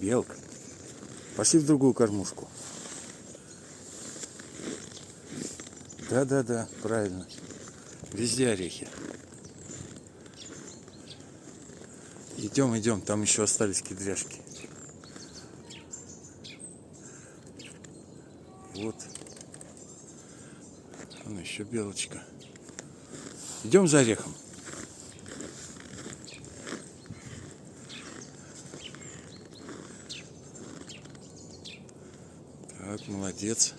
Белка. Пошли в другую кормушку. Да, правильно. Везде орехи. Идем, там еще остались кедряшки. Вот. Вон еще белочка. Идем за орехом. Так, молодец.